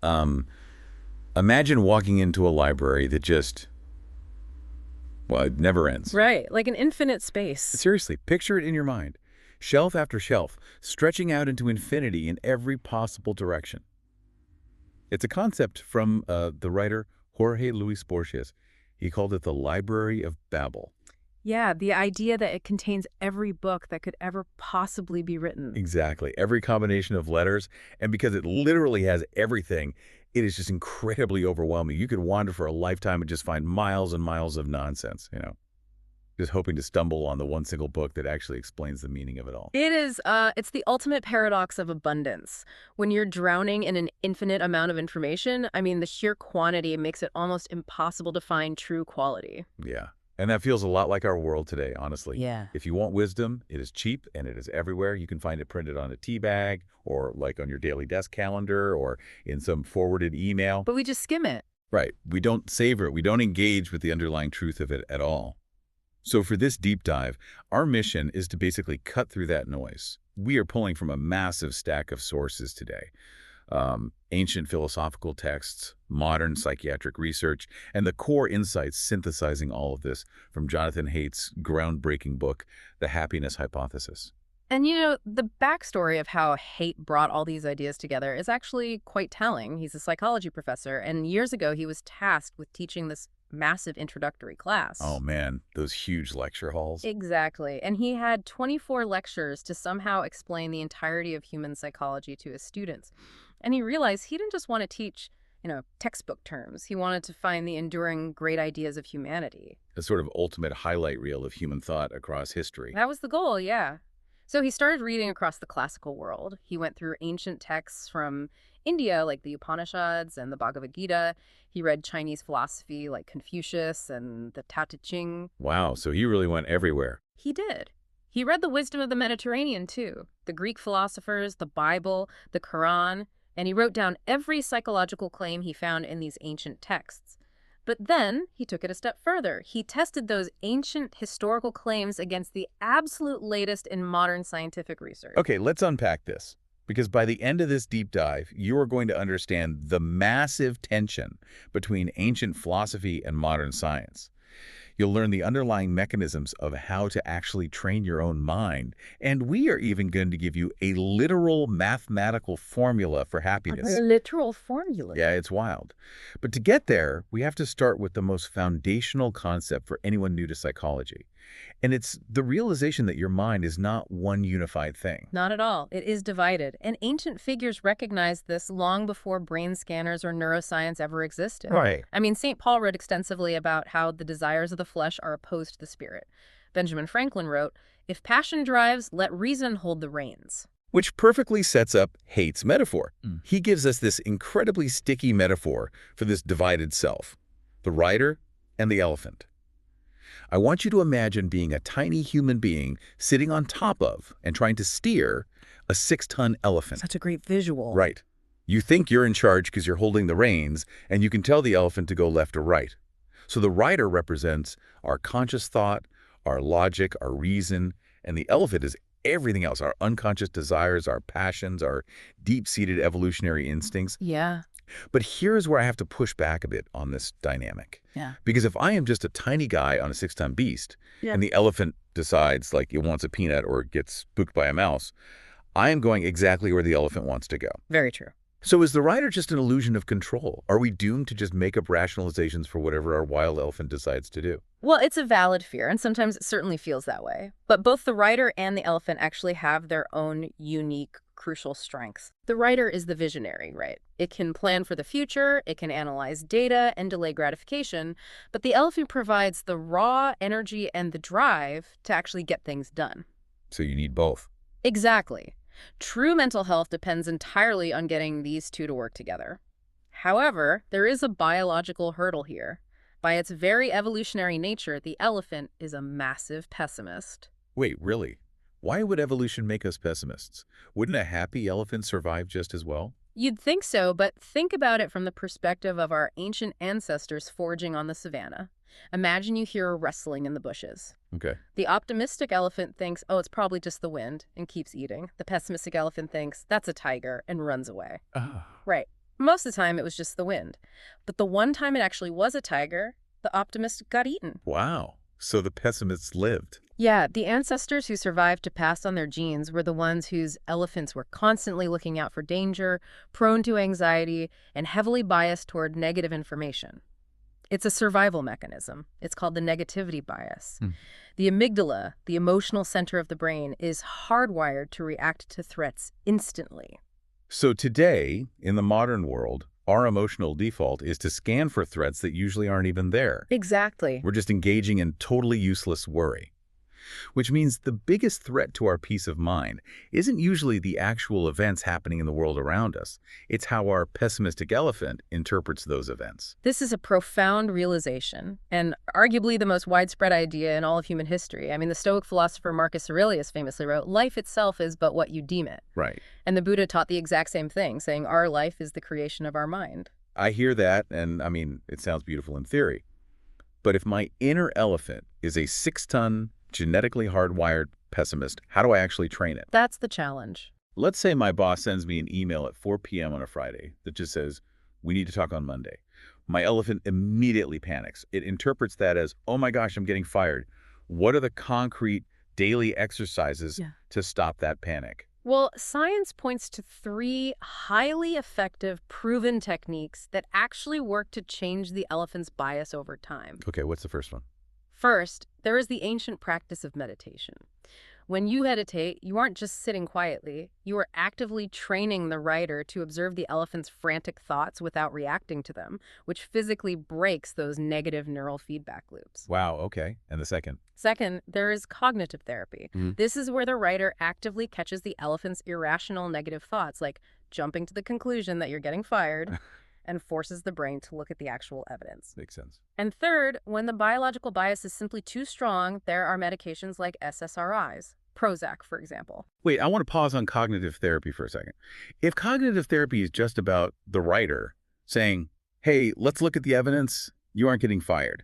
Um, Imagine walking into a library that just, well, it never ends. Right, like an infinite space. Seriously, picture it in your mind. Shelf after shelf, stretching out into infinity in every possible direction. It's a concept from the writer Jorge Luis Borges. He called it the Library of Babel. Yeah, the idea that it contains every book that could ever possibly be written. Exactly. Every combination of letters, and because it literally has everything, it is just incredibly overwhelming. You could wander for a lifetime and just find miles and miles of nonsense, just hoping to stumble on the one single book that actually explains the meaning of it all. It's the ultimate paradox of abundance. When you're drowning in an infinite amount of information, I mean, the sheer quantity makes it almost impossible to find true quality. Yeah. And that feels a lot like our world today, honestly. Yeah. If you want wisdom, it is cheap and it is everywhere. You can find it printed on a tea bag or like on your daily desk calendar or in some forwarded email. But we just skim it. Right. We don't savor it. We don't engage with the underlying truth of it at all. So for this deep dive, our mission is to basically cut through that noise. We are pulling from a massive stack of sources today. Ancient philosophical texts, modern psychiatric research, and the core insights synthesizing all of this from Jonathan Haidt's groundbreaking book, The Happiness Hypothesis. And the backstory of how Haidt brought all these ideas together is actually quite telling. He's a psychology professor, and years ago he was tasked with teaching this massive introductory class. Oh man, those huge lecture halls. Exactly. And he had 24 lectures to somehow explain the entirety of human psychology to his students. And he realized he didn't just want to teach, textbook terms. He wanted to find the enduring great ideas of humanity. A sort of ultimate highlight reel of human thought across history. That was the goal, yeah. So he started reading across the classical world. He went through ancient texts from India, like the Upanishads and the Bhagavad Gita. He read Chinese philosophy like Confucius and the Tao Te Ching. Wow, so he really went everywhere. He did. He read the wisdom of the Mediterranean, too. The Greek philosophers, the Bible, the Quran, and he wrote down every psychological claim he found in these ancient texts. But then he took it a step further. He tested those ancient historical claims against the absolute latest in modern scientific research. Okay, let's unpack this. Because by the end of this deep dive, you are going to understand the massive tension between ancient philosophy and modern science. You'll learn the underlying mechanisms of how to actually train your own mind. And we are even going to give you a literal mathematical formula for happiness. A literal formula. Yeah, it's wild. But to get there, we have to start with the most foundational concept for anyone new to psychology. And it's the realization that your mind is not one unified thing. Not at all. It is divided. And ancient figures recognized this long before brain scanners or neuroscience ever existed. Right. I mean, St. Paul wrote extensively about how the desires of the flesh are opposed to the spirit. Benjamin Franklin wrote, "If passion drives, let reason hold the reins." Which perfectly sets up Haidt's metaphor. He gives us this incredibly sticky metaphor for this divided self, the rider and the elephant. I want you to imagine being a tiny human being sitting on top of and trying to steer a 6-ton elephant. Such a great visual. Right. You think you're in charge because you're holding the reins, and you can tell the elephant to go left or right. So the rider represents our conscious thought, our logic, our reason, and the elephant is everything else, our unconscious desires, our passions, our deep-seated evolutionary instincts. Yeah. But here's where I have to push back a bit on this dynamic. Yeah. Because if I am just a tiny guy on a 6-ton beast, Yeah. and the elephant decides like it wants a peanut or it gets spooked by a mouse, I am going exactly where the elephant wants to go. Very true. So is the rider just an illusion of control? Are we doomed to just make up rationalizations for whatever our wild elephant decides to do? Well, it's a valid fear, and sometimes it certainly feels that way. But both the rider and the elephant actually have their own unique, crucial strengths. The rider is the visionary, right? It can plan for the future, it can analyze data and delay gratification, but the elephant provides the raw energy and the drive to actually get things done. So you need both. Exactly. True mental health depends entirely on getting these two to work together. However, there is a biological hurdle here. By its very evolutionary nature, the elephant is a massive pessimist. Wait, really? Why would evolution make us pessimists? Wouldn't a happy elephant survive just as well? You'd think so, but think about it from the perspective of our ancient ancestors foraging on the savannah. Imagine you hear a rustling in the bushes. Okay. The optimistic elephant thinks, oh, it's probably just the wind, and keeps eating. The pessimistic elephant thinks, that's a tiger, and runs away. Ah. Right. Most of the time, it was just the wind. But the one time it actually was a tiger, the optimist got eaten. Wow. So the pessimists lived. Yeah, the ancestors who survived to pass on their genes were the ones whose elephants were constantly looking out for danger, prone to anxiety, and heavily biased toward negative information. It's a survival mechanism. It's called the negativity bias. Hmm. The amygdala, the emotional center of the brain, is hardwired to react to threats instantly. So today, in the modern world, our emotional default is to scan for threats that usually aren't even there. Exactly. We're just engaging in totally useless worry. Which means the biggest threat to our peace of mind isn't usually the actual events happening in the world around us. It's how our pessimistic elephant interprets those events. This is a profound realization, and arguably the most widespread idea in all of human history. I mean, the Stoic philosopher Marcus Aurelius famously wrote, "Life itself is but what you deem it." Right. And the Buddha taught the exact same thing, saying our life is the creation of our mind. I hear that, and I mean, it sounds beautiful in theory. But if my inner elephant is a 6-ton, genetically hardwired pessimist, how do I actually train it? That's the challenge. Let's say my boss sends me an email at 4 p.m. on a Friday that just says, we need to talk on Monday. My elephant immediately panics. It interprets that as, oh my gosh, I'm getting fired. What are the concrete daily exercises to stop that panic? Well, science points to 3 highly effective, proven techniques that actually work to change the elephant's bias over time. Okay, what's the first one? First, there is the ancient practice of meditation. When you meditate, you aren't just sitting quietly. You are actively training the rider to observe the elephant's frantic thoughts without reacting to them, which physically breaks those negative neural feedback loops. Wow, okay. And the second? Second, there is cognitive therapy. Mhm. This is where the rider actively catches the elephant's irrational negative thoughts, like jumping to the conclusion that you're getting fired, and forces the brain to look at the actual evidence. Makes sense. And third, when the biological bias is simply too strong, there are medications like SSRIs, Prozac, for example. Wait, I want to pause on cognitive therapy for a second. If cognitive therapy is just about the writer saying, hey, let's look at the evidence, you aren't getting fired,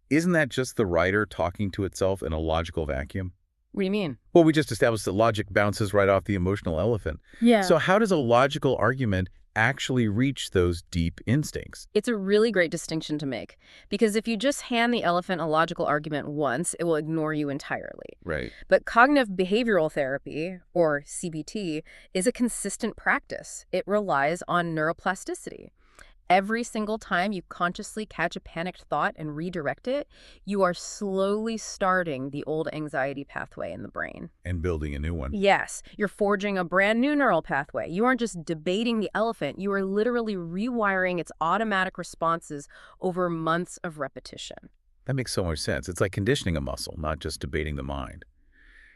isn't that just the writer talking to itself in a logical vacuum? What do you mean? Well, we just established that logic bounces right off the emotional elephant. Yeah. So how does a logical argument actually reach those deep instincts? It's a really great distinction to make, because if you just hand the elephant a logical argument once, it will ignore you entirely. Right. But cognitive behavioral therapy, or CBT, is a consistent practice. It relies on neuroplasticity. Every single time you consciously catch a panicked thought and redirect it, you are slowly starting the old anxiety pathway in the brain. And building a new one. Yes, you're forging a brand new neural pathway. You aren't just debating the elephant, you are literally rewiring its automatic responses over months of repetition. That makes so much sense. It's like conditioning a muscle, not just debating the mind.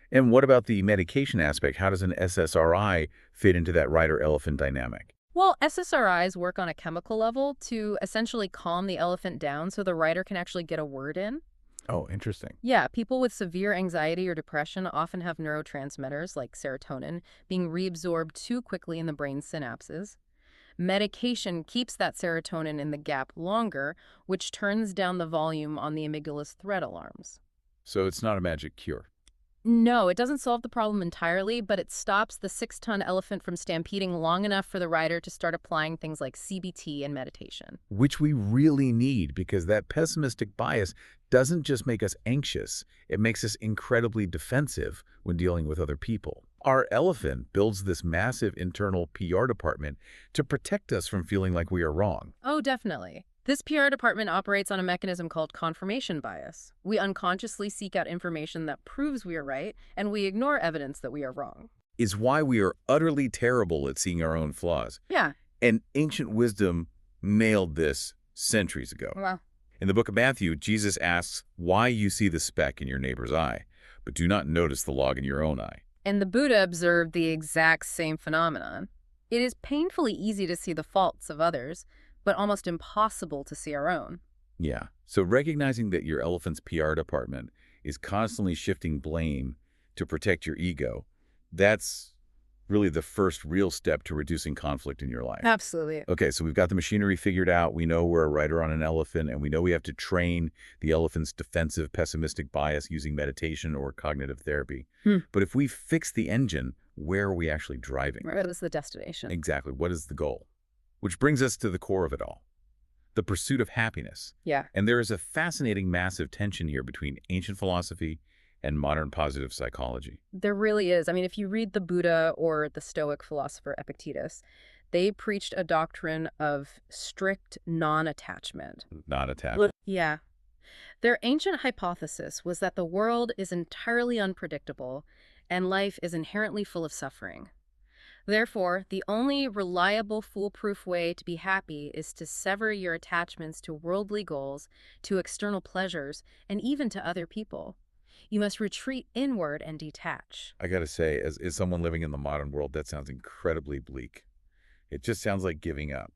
And what about the medication aspect? How does an SSRI fit into that rider-elephant dynamic? Well, SSRIs work on a chemical level to essentially calm the elephant down so the rider can actually get a word in. Oh, interesting. Yeah, people with severe anxiety or depression often have neurotransmitters like serotonin being reabsorbed too quickly in the brain synapses. Medication keeps that serotonin in the gap longer, which turns down the volume on the amygdala's threat alarms. So it's not a magic cure. No, it doesn't solve the problem entirely, but it stops the 6-ton elephant from stampeding long enough for the rider to start applying things like CBT and meditation. Which we really need, because that pessimistic bias doesn't just make us anxious, it makes us incredibly defensive when dealing with other people. Our elephant builds this massive internal PR department to protect us from feeling like we are wrong. Oh, definitely. This PR department operates on a mechanism called confirmation bias. We unconsciously seek out information that proves we are right, and we ignore evidence that we are wrong. Is why we are utterly terrible at seeing our own flaws. Yeah. And ancient wisdom nailed this centuries ago. Well, In the book of Matthew, Jesus asks why you see the speck in your neighbor's eye, but do not notice the log in your own eye. and the Buddha observed the exact same phenomenon. It is painfully easy to see the faults of others, but almost impossible to see our own. Yeah. So recognizing that your elephant's PR department is constantly shifting blame to protect your ego, that's really the first real step to reducing conflict in your life. Absolutely. Okay, so we've got the machinery figured out. We know we're a rider on an elephant, and we know we have to train the elephant's defensive pessimistic bias using meditation or cognitive therapy. But if we fix the engine, where are we actually driving? What is the destination? Exactly. What is the goal? Which brings us to the core of it all, the pursuit of happiness. Yeah. And there is a fascinating massive tension here between ancient philosophy and modern positive psychology. There really is. I mean, if you read the Buddha or the Stoic philosopher Epictetus, they preached a doctrine of strict non-attachment. Not attached. Yeah. Their ancient hypothesis was that the world is entirely unpredictable and life is inherently full of suffering. Therefore, the only reliable, foolproof way to be happy is to sever your attachments to worldly goals, to external pleasures, and even to other people. You must retreat inward and detach. I gotta say, as someone living in the modern world, that sounds incredibly bleak. It just sounds like giving up.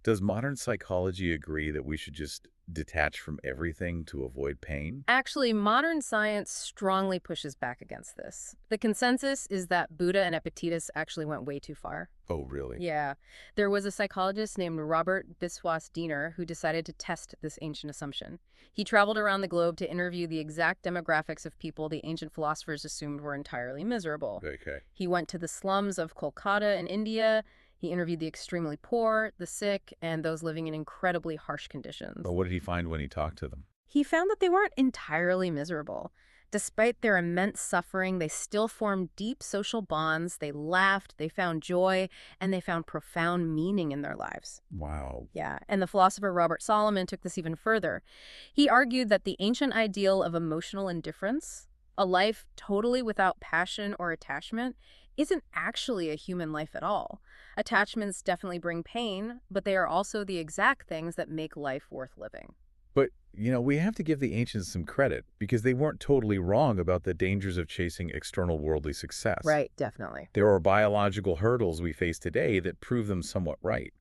Does modern psychology agree that we should just detach from everything to avoid pain? Actually, modern science strongly pushes back against this. The consensus is that Buddha and Epictetus actually went way too far. Oh, really? Yeah. There was a psychologist named Robert Biswas Diener who decided to test this ancient assumption. He traveled around the globe to interview the exact demographics of people the ancient philosophers assumed were entirely miserable. Okay. He went to the slums of Kolkata in India. He interviewed the extremely poor, the sick, and those living in incredibly harsh conditions. But what did he find when he talked to them? He found that they weren't entirely miserable. Despite their immense suffering, they still formed deep social bonds, they laughed, they found joy, and they found profound meaning in their lives. Wow. Yeah, and the philosopher Robert Solomon took this even further. He argued that the ancient ideal of emotional indifference, a life totally without passion or attachment, isn't actually a human life at all. Attachments definitely bring pain, but they are also the exact things that make life worth living. But, we have to give the ancients some credit because they weren't totally wrong about the dangers of chasing external worldly success. Right, definitely. There are biological hurdles we face today that prove them somewhat right.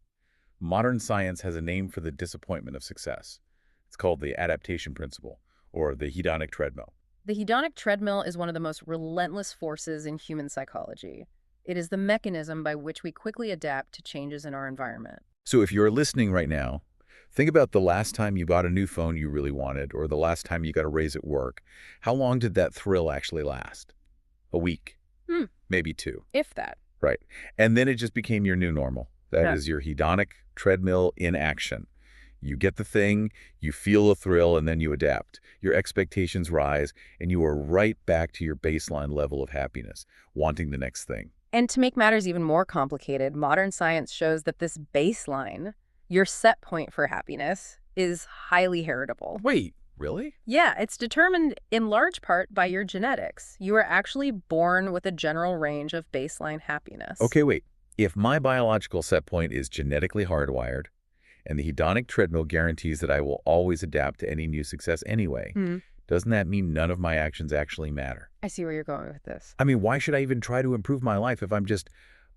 Modern science has a name for the disappointment of success. It's called the adaptation principle, or the hedonic treadmill. The hedonic treadmill is one of the most relentless forces in human psychology. It is the mechanism by which we quickly adapt to changes in our environment. So if you're listening right now, think about the last time you bought a new phone you really wanted, or the last time you got a raise at work. How long did that thrill actually last? A week? Maybe 2. If that. Right. And then it just became your new normal. That is your hedonic treadmill in action. You get the thing, you feel a thrill, and then you adapt. Your expectations rise, and you are right back to your baseline level of happiness, wanting the next thing. And to make matters even more complicated, modern science shows that this baseline, your set point for happiness, is highly heritable. Wait, really? Yeah, it's determined in large part by your genetics. You are actually born with a general range of baseline happiness. Okay, wait. If my biological set point is genetically hardwired, and the hedonic treadmill guarantees that I will always adapt to any new success anyway, doesn't that mean none of my actions actually matter? I see where you're going with this. I mean, why should I even try to improve my life if I'm just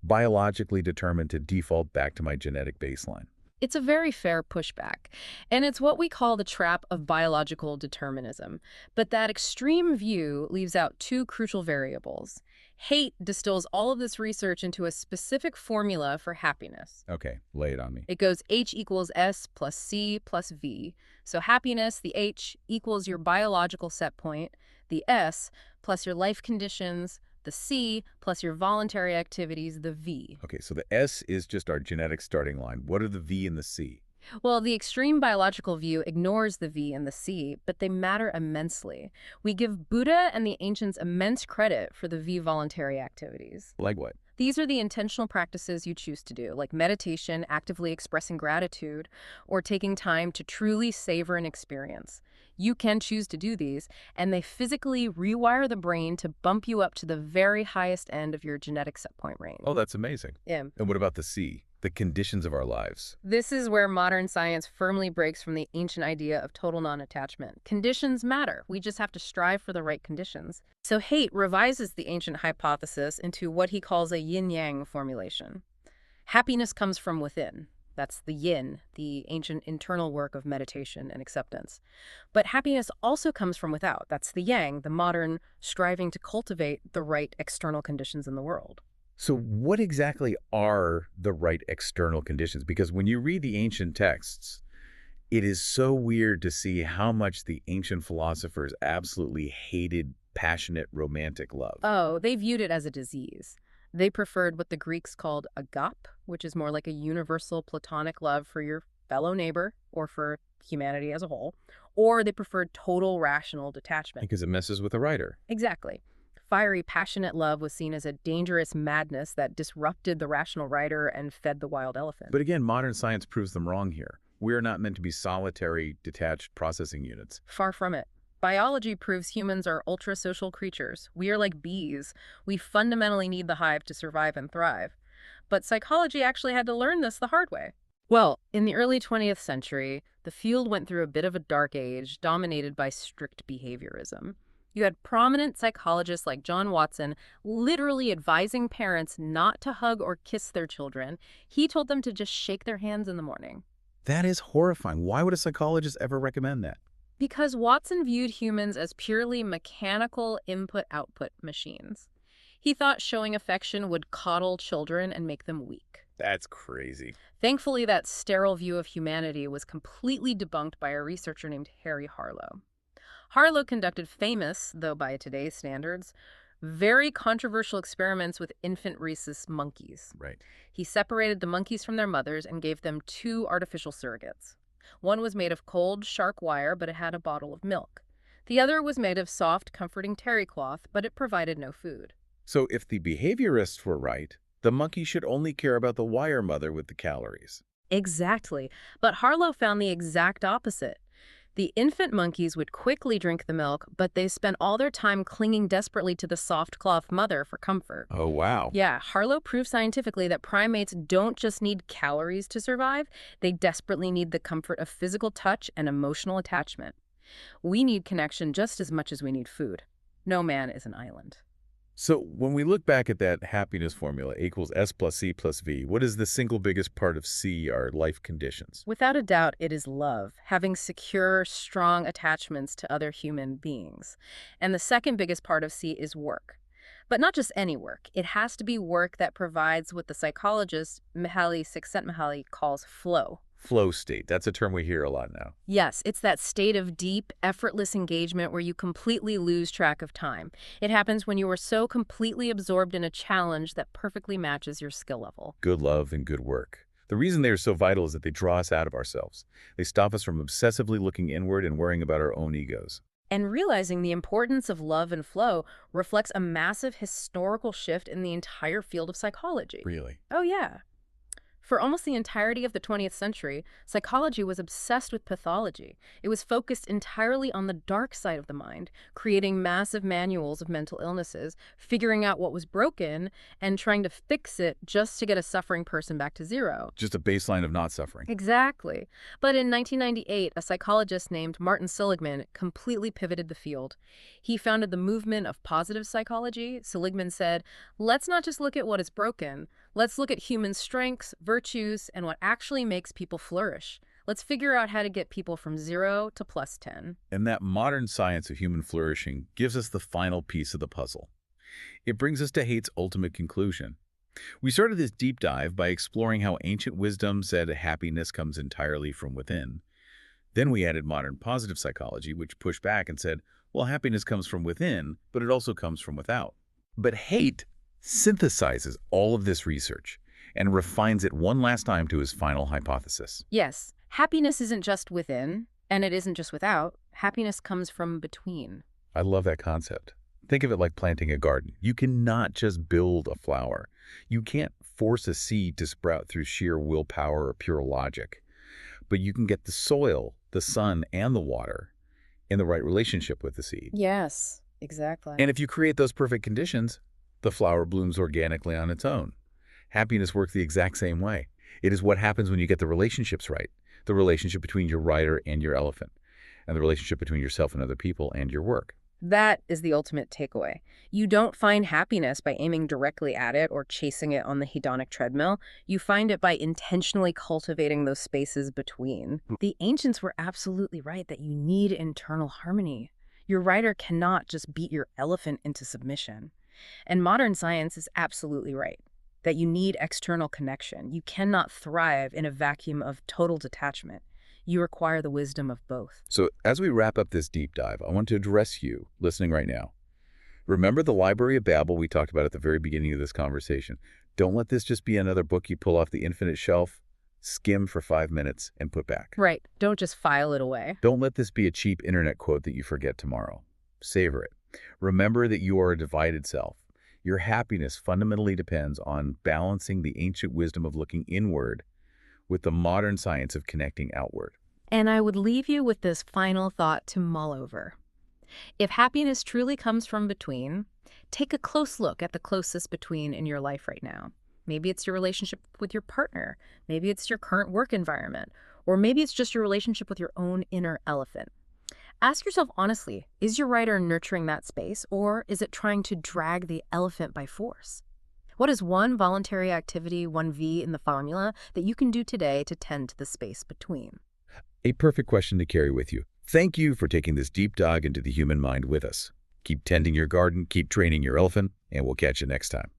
biologically determined to default back to my genetic baseline? It's a very fair pushback, and it's what we call the trap of biological determinism. But that extreme view leaves out 2 crucial variables. Haidt distills all of this research into a specific formula for happiness. Okay, lay it on me. It goes H equals S plus C plus V. So happiness, the H, equals your biological set point, the S plus your life conditions, the C plus your voluntary activities, the V. Okay, so the S is just our genetic starting line. What are the V and the C? Well, the extreme biological view ignores the V and the C, but they matter immensely. We give Buddha and the ancients immense credit for the V voluntary activities. Like what? These are the intentional practices you choose to do, like meditation, actively expressing gratitude, or taking time to truly savor an experience. You can choose to do these, and they physically rewire the brain to bump you up to the very highest end of your genetic set point range. Oh, that's amazing. Yeah. And what about the C? The conditions of our lives. This is where modern science firmly breaks from the ancient idea of total non-attachment. Conditions matter. We just have to strive for the right conditions. So Haidt revises the ancient hypothesis into what he calls a yin-yang formulation. Happiness comes from within. That's the yin, the ancient internal work of meditation and acceptance. But happiness also comes from without. That's the yang, the modern striving to cultivate the right external conditions in the world. So what exactly are the right external conditions? Because when you read the ancient texts, it is so weird to see how much the ancient philosophers absolutely hated passionate romantic love. Oh, they viewed it as a disease. They preferred what the Greeks called agape, which is more like a universal platonic love for your fellow neighbor or for humanity as a whole, or they preferred total rational detachment. Because it messes with the writer. Exactly. Fiery, passionate love was seen as a dangerous madness that disrupted the rational rider and fed the wild elephant. But again, modern science proves them wrong here. We are not meant to be solitary, detached processing units. Far from it. Biology proves humans are ultra-social creatures. We are like bees. We fundamentally need the hive to survive and thrive. But psychology actually had to learn this the hard way. Well, in the early 20th century, the field went through a bit of a dark age dominated by strict behaviorism. You had prominent psychologists like John Watson literally advising parents not to hug or kiss their children. He told them to just shake their hands in the morning. That is horrifying. Why would a psychologist ever recommend that? Because Watson viewed humans as purely mechanical input-output machines. He thought showing affection would coddle children and make them weak. That's crazy. Thankfully, that sterile view of humanity was completely debunked by a researcher named Harry Harlow. Harlow conducted famous, though by today's standards, very controversial experiments with infant rhesus monkeys. Right. He separated the monkeys from their mothers and gave them two artificial surrogates. One was made of cold, shark wire, but it had a bottle of milk. The other was made of soft, comforting terry cloth, but it provided no food. So if the behaviorists were right, the monkey should only care about the wire mother with the calories. Exactly. But Harlow found the exact opposite. The infant monkeys would quickly drink the milk, but they spent all their time clinging desperately to the soft cloth mother for comfort. Oh, wow. Yeah, Harlow proved scientifically that primates don't just need calories to survive, they desperately need the comfort of physical touch and emotional attachment. We need connection just as much as we need food. No man is an island. So when we look back at that happiness formula, A equals S plus C plus V, what is the single biggest part of C, our life conditions? Without a doubt, it is love, having secure, strong attachments to other human beings. And the second biggest part of C is work. But not just any work. It has to be work that provides what the psychologist Mihaly Csikszentmihalyi calls flow. Flow state. That's a term we hear a lot now. Yes, it's that state of deep, effortless engagement where you completely lose track of time. It happens when you are so completely absorbed in a challenge that perfectly matches your skill level. Good love and good work. The reason they are so vital is that they draw us out of ourselves. They stop us from obsessively looking inward and worrying about our own egos. And realizing the importance of love and flow reflects a massive historical shift in the entire field of psychology. Really? Oh, yeah. For almost the entirety of the 20th century, psychology was obsessed with pathology. It was focused entirely on the dark side of the mind, creating massive manuals of mental illnesses, figuring out what was broken, and trying to fix it just to get a suffering person back to zero. Just a baseline of not suffering. Exactly. But in 1998, a psychologist named Martin Seligman completely pivoted the field. He founded the movement of positive psychology. Seligman said, let's not just look at what is broken. Let's look at human strengths, virtues, and what actually makes people flourish. Let's figure out how to get people from 0 to plus 10. And that modern science of human flourishing gives us the final piece of the puzzle. It brings us to Haidt's ultimate conclusion. We started this deep dive by exploring how ancient wisdom said happiness comes entirely from within. Then we added modern positive psychology, which pushed back and said, well, happiness comes from within, but it also comes from without. But Haidt synthesizes all of this research and refines it one last time to his final hypothesis. Yes, happiness isn't just within, and it isn't just without. Happiness comes from between. I love that concept. Think of it like planting a garden. You cannot just build a flower. You can't force a seed to sprout through sheer willpower or pure logic. But you can get the soil, the sun, and the water in the right relationship with the seed. Yes, exactly. And if you create those perfect conditions, the flower blooms organically on its own. Happiness works the exact same way. It is what happens when you get the relationships right. The relationship between your rider and your elephant, and the relationship between yourself and other people and your work. That is the ultimate takeaway. You don't find happiness by aiming directly at it or chasing it on the hedonic treadmill. You find it by intentionally cultivating those spaces between. The ancients were absolutely right that you need internal harmony. Your rider cannot just beat your elephant into submission. And modern science is absolutely right that you need external connection. You cannot thrive in a vacuum of total detachment. You require the wisdom of both. So as we wrap up this deep dive, I want to address you listening right now. Remember the Library of Babel we talked about at the very beginning of this conversation. Don't let this just be another book you pull off the infinite shelf, skim for 5 minutes, and put back. Right. Don't just file it away. Don't let this be a cheap internet quote that you forget tomorrow. Savor it. Remember that you are a divided self. Your happiness fundamentally depends on balancing the ancient wisdom of looking inward with the modern science of connecting outward. And I would leave you with this final thought to mull over. If happiness truly comes from between, take a close look at the closest between in your life right now. Maybe it's your relationship with your partner. Maybe it's your current work environment. Or maybe it's just your relationship with your own inner elephant. Ask yourself honestly, is your writer nurturing that space, or is it trying to drag the elephant by force? What is one voluntary activity, one V in the formula, that you can do today to tend to the space between? A perfect question to carry with you. Thank you for taking this deep dive into the human mind with us. Keep tending your garden, keep training your elephant, and we'll catch you next time.